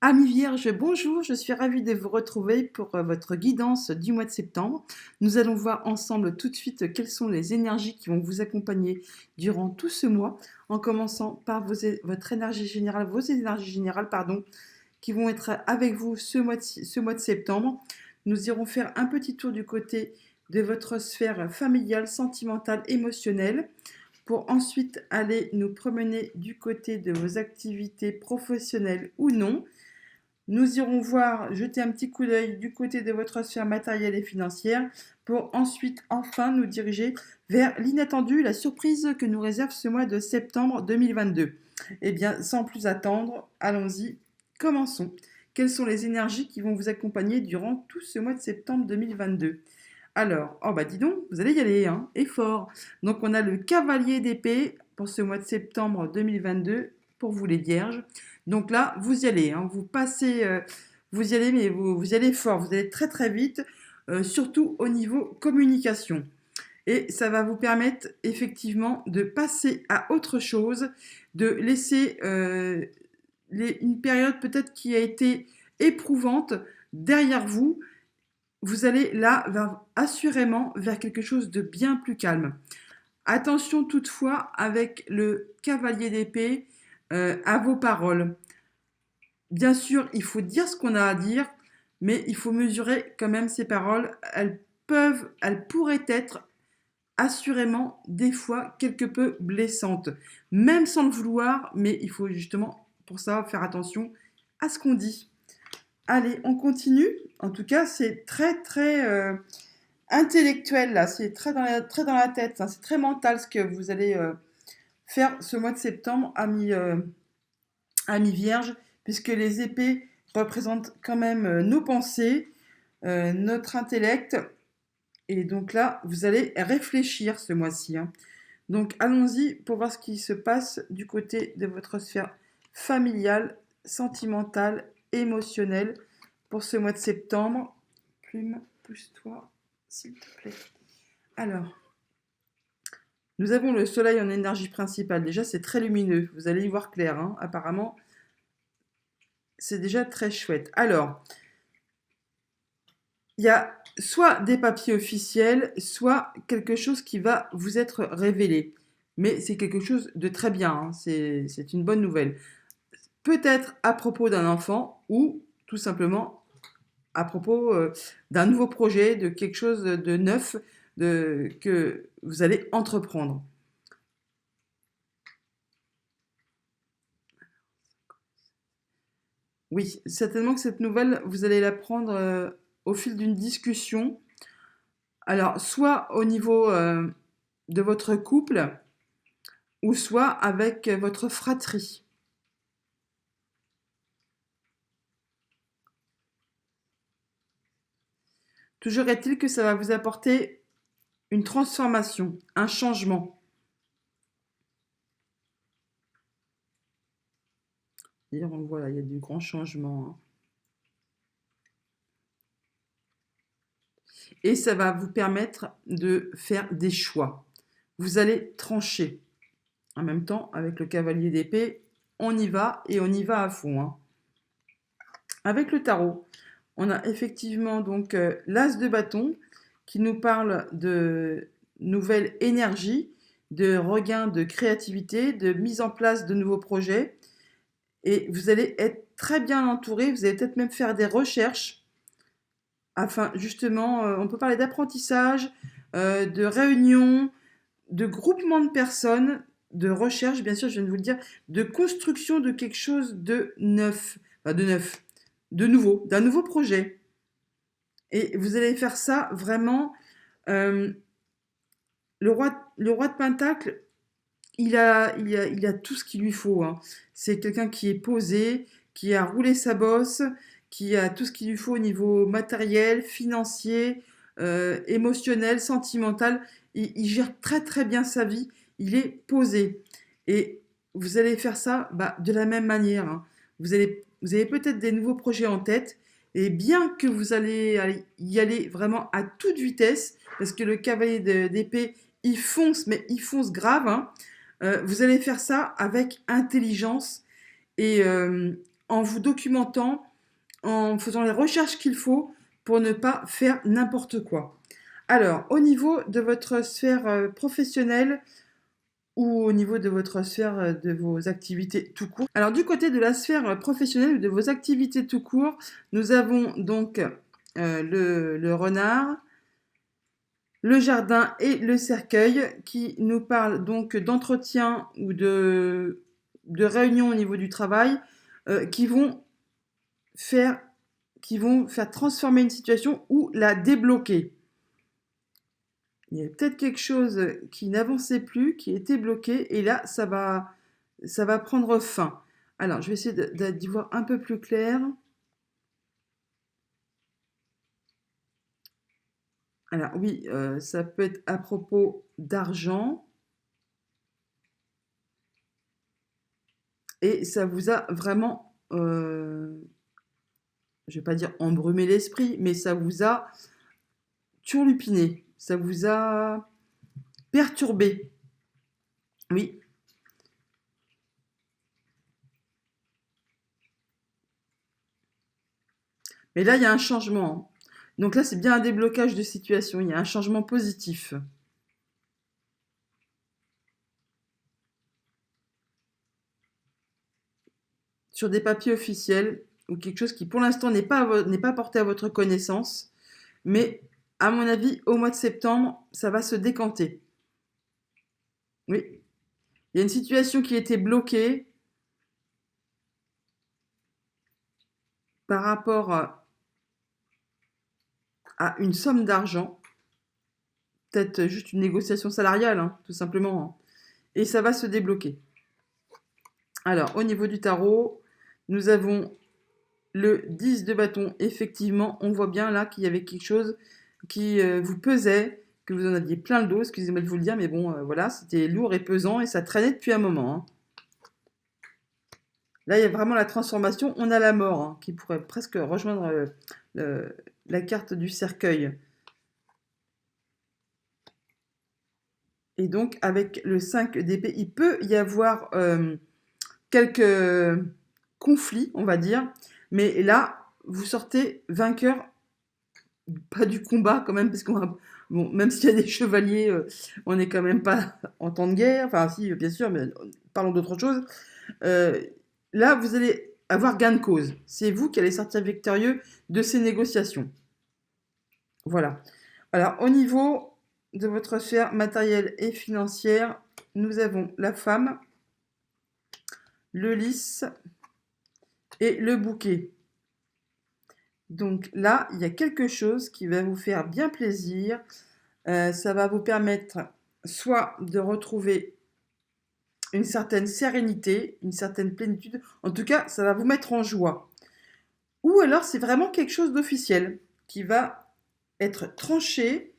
Amis Vierge, bonjour, je suis ravie de vous retrouver pour votre guidance du mois de septembre. Nous allons voir ensemble tout de suite quelles sont les énergies qui vont vous accompagner durant tout ce mois, en commençant par votre énergie générale, vos énergies générales, pardon, qui vont être avec vous ce mois de septembre. Nous irons faire un petit tour du côté de votre sphère familiale, sentimentale, émotionnelle, pour ensuite aller nous promener du côté de vos activités professionnelles ou non. Nous irons voir, jeter un petit coup d'œil du côté de votre sphère matérielle et financière pour ensuite enfin nous diriger vers l'inattendu, la surprise que nous réserve ce mois de septembre 2022. Eh bien, sans plus attendre, allons-y, commençons. Quelles sont les énergies qui vont vous accompagner durant tout ce mois de septembre 2022? Alors, oh bah dis donc, vous allez y aller, hein, et fort. Donc on a le cavalier d'épée pour ce mois de septembre 2022 pour vous les vierges. Donc là, vous y allez, hein, vous passez, vous y allez, mais vous y allez fort, vous allez très très vite, surtout au niveau communication. Et ça va vous permettre effectivement de passer à autre chose, de laisser une période peut-être qui a été éprouvante derrière vous. Vous allez là assurément vers quelque chose de bien plus calme. Attention toutefois avec le cavalier d'épée à vos paroles. Bien sûr, il faut dire ce qu'on a à dire, mais il faut mesurer quand même ces paroles. Elles pourraient être assurément des fois quelque peu blessantes, même sans le vouloir, mais il faut justement pour ça faire attention à ce qu'on dit. Allez, on continue. En tout cas, c'est très très intellectuel là, c'est très dans la tête, hein. C'est très mental ce que vous allez faire ce mois de septembre, amis vierges, puisque les épées représentent quand même nos pensées, notre intellect, et donc là, vous allez réfléchir ce mois-ci, hein. Donc allons-y pour voir ce qui se passe du côté de votre sphère familiale, sentimentale, émotionnelle pour ce mois de septembre. Plume, pousse-toi, s'il te plaît. Alors, nous avons le soleil en énergie principale. Déjà, c'est très lumineux. Vous allez y voir clair, hein. Apparemment, c'est déjà très chouette. Alors, il y a soit des papiers officiels, soit quelque chose qui va vous être révélé. Mais c'est quelque chose de très bien, hein. C'est une bonne nouvelle. Peut-être à propos d'un enfant ou tout simplement à propos d'un nouveau projet, de quelque chose de neuf que vous allez entreprendre. Oui, certainement que cette nouvelle, vous allez la prendre au fil d'une discussion. Alors, soit au niveau de votre couple, ou soit avec votre fratrie. Toujours est-il que ça va vous apporter une transformation, un changement. D'ailleurs, on voit là, il y a du grand changement, hein. Et ça va vous permettre de faire des choix. Vous allez trancher. En même temps, avec le cavalier d'épée, on y va et on y va à fond, hein. Avec le tarot, on a effectivement donc l'as de bâton qui nous parle de nouvelles énergies, de regain de créativité, de mise en place de nouveaux projets. Et vous allez être très bien entouré, vous allez peut-être même faire des recherches afin justement, on peut parler d'apprentissage, de réunion, de groupement de personnes, de recherche, bien sûr, je viens de vous le dire, de construction de quelque chose de neuf, enfin de neuf, de nouveau, d'un nouveau projet. Et vous allez faire ça vraiment. euh, le roi de Pentacle, il a tout ce qu'il lui faut, hein. C'est quelqu'un qui est posé, qui a roulé sa bosse, qui a tout ce qu'il lui faut au niveau matériel, financier, émotionnel, sentimental. Il gère très très bien sa vie. Il est posé. Et vous allez faire ça de la même manière, hein. Vous avez peut-être des nouveaux projets en tête. Et bien que vous allez y aller vraiment à toute vitesse, parce que le cavalier d'épée, il fonce, mais il fonce grave, hein. Vous allez faire ça avec intelligence et en vous documentant, en faisant les recherches qu'il faut pour ne pas faire n'importe quoi. Alors, au niveau de votre sphère professionnelle ou au niveau de votre sphère de vos activités tout court. Alors, du côté de la sphère professionnelle ou de vos activités tout court, nous avons donc le renard, le jardin et le cercueil qui nous parlent donc d'entretien ou de réunions au niveau du travail qui vont faire transformer une situation ou la débloquer. Il y a peut-être quelque chose qui n'avançait plus, qui était bloqué, et là, ça va prendre fin. Alors, je vais essayer d'y voir un peu plus clair. Alors, oui, ça peut être à propos d'argent, et ça vous a vraiment, je ne vais pas dire embrumé l'esprit, mais ça vous a turlupiné, ça vous a perturbé. Oui. Mais là, il y a un changement. Donc là, c'est bien un déblocage de situation. Il y a un changement positif. Sur des papiers officiels ou quelque chose qui, pour l'instant, n'est pas porté à votre connaissance. Mais, à mon avis, au mois de septembre, ça va se décanter. Oui. Il y a une situation qui était bloquée par rapport à une somme d'argent. Peut-être juste une négociation salariale, hein, tout simplement. Hein. Et ça va se débloquer. Alors, au niveau du tarot, nous avons le 10 de bâton. Effectivement, on voit bien là qu'il y avait quelque chose qui vous pesait, que vous en aviez plein le dos, excusez-moi de vous le dire, mais bon, voilà, c'était lourd et pesant et ça traînait depuis un moment. Hein. Là, il y a vraiment la transformation. On a la mort, hein, qui pourrait presque rejoindre la carte du cercueil. Et donc, avec le 5 d'épée, il peut y avoir quelques conflits, on va dire. Mais là, vous sortez vainqueur, pas du combat quand même, parce qu'on va... Bon, même s'il y a des chevaliers, on n'est quand même pas en temps de guerre. Enfin, si, bien sûr, mais parlons d'autre chose. Euh, Là, vous allez avoir gain de cause. C'est vous qui allez sortir victorieux de ces négociations. Voilà. Alors, au niveau de votre sphère matérielle et financière, nous avons la femme, le lys et le bouquet. Donc là, il y a quelque chose qui va vous faire bien plaisir. Ça va vous permettre soit de retrouver une certaine sérénité, une certaine plénitude. En tout cas, ça va vous mettre en joie. Ou alors, c'est vraiment quelque chose d'officiel qui va être tranché,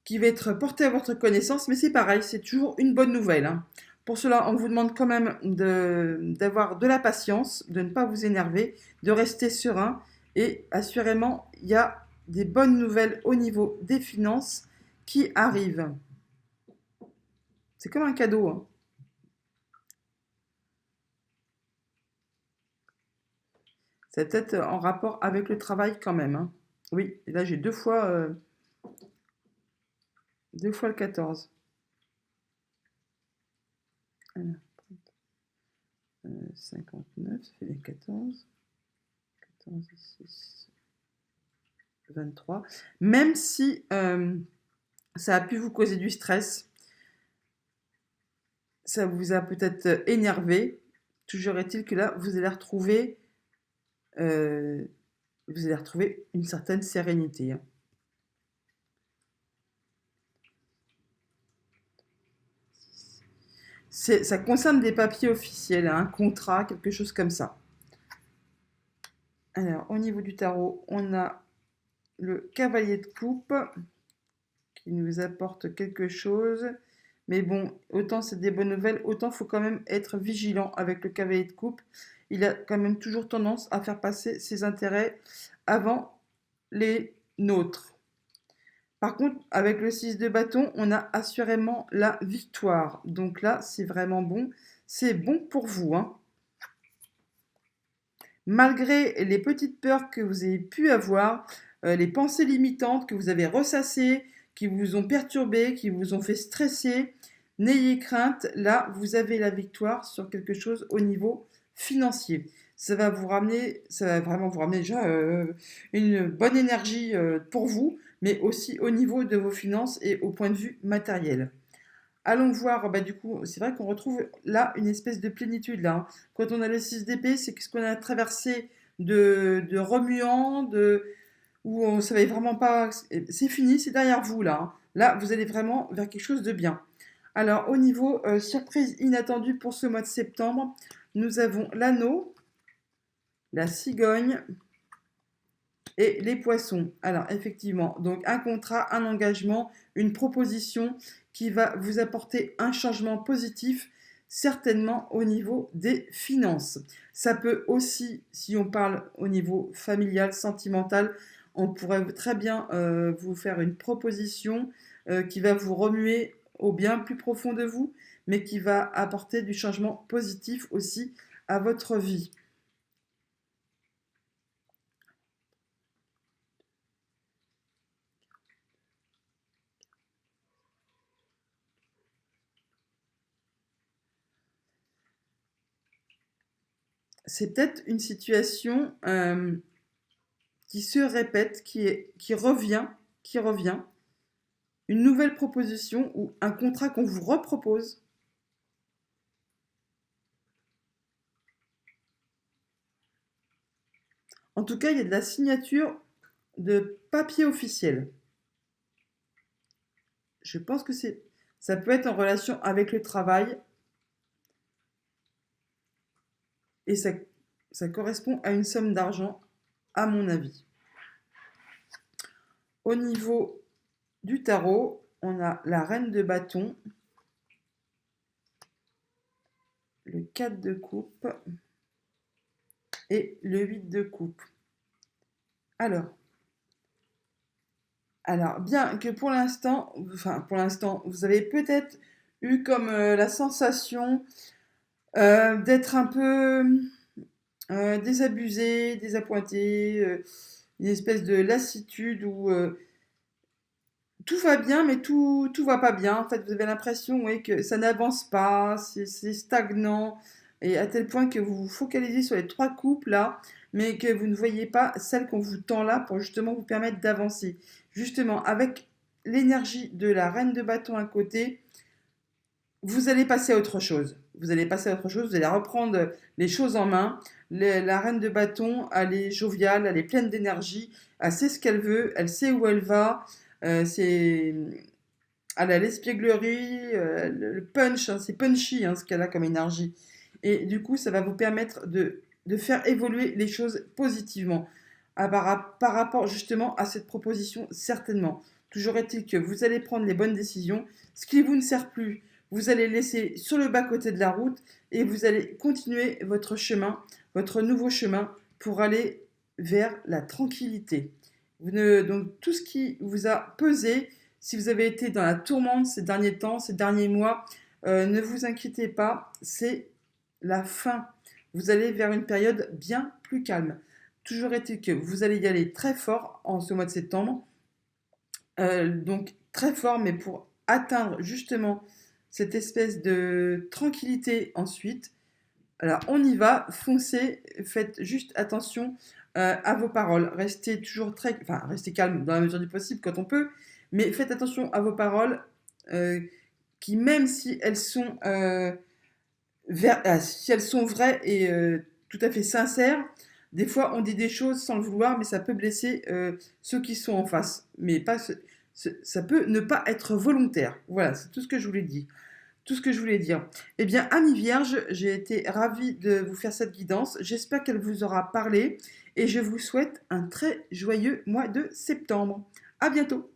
qui va être porté à votre connaissance, mais c'est pareil, c'est toujours une bonne nouvelle. Hein. Pour cela, on vous demande quand même d'avoir de la patience, de ne pas vous énerver, de rester serein, et assurément, il y a des bonnes nouvelles au niveau des finances qui arrivent. C'est comme un cadeau. Hein. C'est peut-être en rapport avec le travail quand même. Hein. Oui, et là j'ai deux fois le 14. Alors, 59, ça fait bien 14. 14 et 6, 23. Même si ça a pu vous causer du stress, ça vous a peut-être énervé, toujours est-il que là, euh, vous allez retrouver une certaine sérénité. Hein. Ça concerne des papiers officiels, hein, un contrat, quelque chose comme ça. Alors, au niveau du tarot, on a le cavalier de coupe qui nous apporte quelque chose. Mais bon, autant c'est des bonnes nouvelles, autant il faut quand même être vigilant avec le cavalier de coupe. Il a quand même toujours tendance à faire passer ses intérêts avant les nôtres. Par contre, avec le 6 de bâton, on a assurément la victoire. Donc là, c'est vraiment bon. C'est bon pour vous. Hein. Malgré les petites peurs que vous avez pu avoir, les pensées limitantes que vous avez ressassées, qui vous ont perturbé, qui vous ont fait stresser, n'ayez crainte, là, vous avez la victoire sur quelque chose au niveau financier. Ça va vraiment vous ramener déjà une bonne énergie pour vous, mais aussi au niveau de vos finances et au point de vue matériel. Allons voir, bah, du coup, c'est vrai qu'on retrouve là une espèce de plénitude là, hein. Quand on a le 6 d'épée, c'est ce qu'on a traversé de remuant, où on ne savait vraiment pas. C'est fini, c'est derrière vous là, hein. Là, vous allez vraiment vers quelque chose de bien. Alors, au niveau surprise inattendue pour ce mois de septembre, nous avons l'anneau, la cigogne et les poissons. Alors, effectivement, donc un contrat, un engagement, une proposition qui va vous apporter un changement positif, certainement au niveau des finances. Ça peut aussi, si on parle au niveau familial, sentimental, on pourrait très bien vous faire une proposition qui va vous remuer au bien plus profond de vous, mais qui va apporter du changement positif aussi à votre vie. C'est peut-être une situation qui se répète, qui revient, une nouvelle proposition ou un contrat qu'on vous repropose. En tout cas, il y a de la signature de papier officiel. Je pense que ça peut être en relation avec le travail et ça correspond à une somme d'argent, à mon avis. Au niveau du tarot, on a la reine de bâton, le 4 de coupe et le 8 de coupe. Alors, bien que pour l'instant, vous avez peut-être eu comme la sensation d'être un peu désabusé, désappointé, une espèce de lassitude où tout va bien, mais tout va pas bien. En fait, vous avez l'impression, ouais, que ça n'avance pas, c'est stagnant, et à tel point que vous vous focalisez sur les trois coupes là, mais que vous ne voyez pas celle qu'on vous tend là pour justement vous permettre d'avancer. Justement, avec l'énergie de la reine de bâton à côté, vous allez passer à autre chose. Vous allez passer à autre chose, vous allez reprendre les choses en main. La reine de bâton, elle est joviale, elle est pleine d'énergie, elle sait ce qu'elle veut, elle sait où elle va. C'est elle a l'espièglerie, le punch, hein, c'est punchy hein, ce qu'elle a comme énergie. Et du coup, ça va vous permettre de faire évoluer les choses positivement par rapport justement à cette proposition, certainement. Toujours est-il que vous allez prendre les bonnes décisions. Ce qui vous ne sert plus, vous allez laisser sur le bas-côté de la route et vous allez continuer votre chemin, votre nouveau chemin pour aller vers la tranquillité. Donc tout ce qui vous a pesé, si vous avez été dans la tourmente ces derniers temps, ces derniers mois, ne vous inquiétez pas, c'est la fin. Vous allez vers une période bien plus calme. Toujours est-il que vous allez y aller très fort en ce mois de septembre. Donc très fort, mais pour atteindre justement cette espèce de tranquillité ensuite. Alors on y va, foncez, faites juste attention à vos paroles. Restez calme dans la mesure du possible quand on peut, mais faites attention à vos paroles euh, qui, même si elles sont, si elles sont vraies et tout à fait sincères, des fois on dit des choses sans le vouloir, mais ça peut blesser ceux qui sont en face. Mais pas ça peut ne pas être volontaire. Voilà, c'est tout ce que je voulais dire. Tout ce que je voulais dire. Eh bien, Amis Vierge, j'ai été ravie de vous faire cette guidance. J'espère qu'elle vous aura parlé et je vous souhaite un très joyeux mois de septembre. À bientôt!